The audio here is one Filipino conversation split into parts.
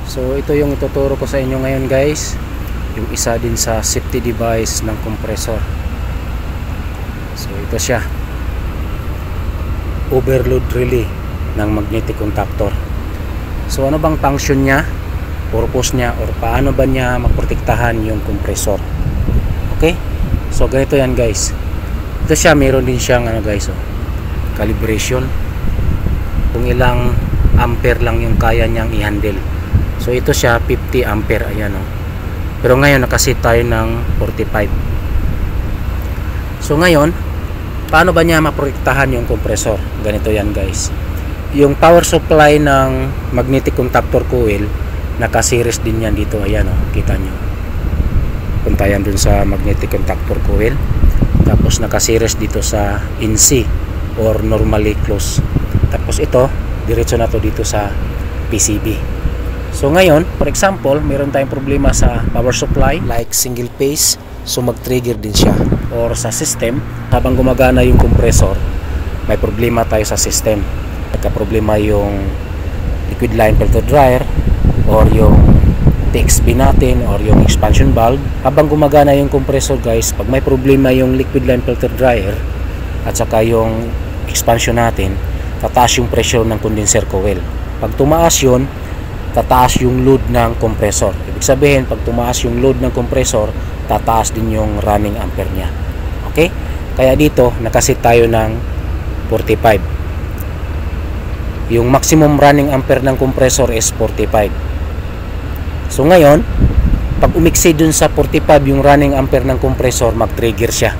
So ito yung ituturo ko sa inyo ngayon guys, yung isa din sa safety device ng compressor. So ito siya, overload relay ng magnetic contactor. So ano bang function niya, purpose niya, or paano ba niya maprotektahan yung compressor? Okay, so ganito yan guys. Ito siya, meron din siyang calibration, kung ilang ampere lang yung kaya niyang i-handle. So ito siya 50 ampere, ayan o. Pero ngayon nakaset tayo ng 45. So ngayon, paano ba niya maprotektahan yung compressor? Ganito yan guys. Yung power supply ng magnetic contactor coil, naka-series din yan dito, ayan o, kita nyo. Punta yan dun sa magnetic contactor coil. Tapos naka-series dito sa NC or normally close. Tapos ito, diretso na to dito sa PCB. So ngayon, for example, meron tayong problema sa power supply like single phase, so mag-trigger din siya. Or sa system, habang gumagana yung compressor, may problema tayo sa system. Nagka-problema yung liquid line filter dryer or yung TXB natin or yung expansion valve. Habang gumagana yung compressor guys, pag may problema yung liquid line filter dryer at saka yung expansion natin, tataas yung pressure ng condenser coil. Pag tumaas yun, tataas yung load ng compressor. Ibig sabihin, pag tumaas yung load ng compressor, tataas din yung running ampere niya. Okay? Kaya dito, nakaset tayo ng 45. Yung maximum running ampere ng compressor is 45. So ngayon, pag umiksi dun sa 45 yung running ampere ng compressor, mag-trigger siya.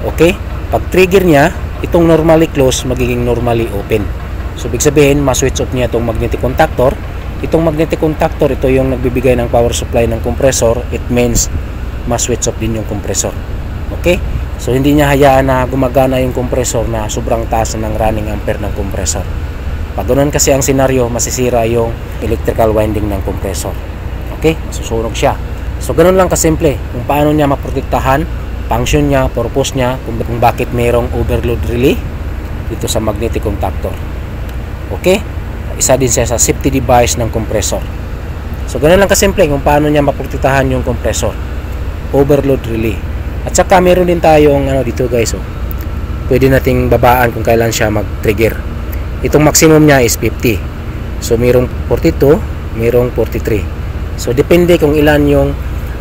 Okay? Pag trigger niya, itong normally close, magiging normally open. So ibig sabihin, ma-switch off niya itong magnetic contactor. Itong magnetic contactor, ito yung nagbibigay ng power supply ng compressor. It means ma-switch off din yung compressor. Okay? So hindi niya hayaan na gumagana yung compressor na sobrang taas ng running ampere ng compressor. Pag ganoon kasi ang senaryo, masisira yung electrical winding ng compressor. Okay? Masusunog siya. So ganoon lang kasimple kung paano niya maprotektahan, function niya, purpose niya, kung bakit mayroong overload relay dito sa magnetic contactor. Okay? Isa din siya sa safety device ng compressor. So ganoon lang kasimple kung paano niya maprotektahan yung compressor, overload relay. At saka meron din tayong dito guys, pwede nating babaan kung kailan siya mag-trigger. Itong maximum niya is 50. So mayroong 42, mayroong 43. So depende kung ilan yung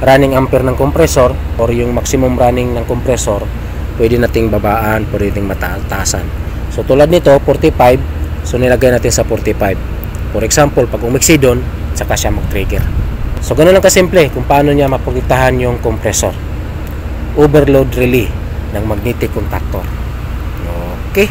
running ampere ng compressor or yung maximum running ng compressor, pwede nating babaan, pwede nating mataasan. So tulad nito 45, so nilagay natin sa 45. For example, pag umiksi doon, saka siya mag-trigger. So ganoon lang kasimple kung paano niya maprotektahan yung compressor, overload relay ng magnetic contactor. Okay?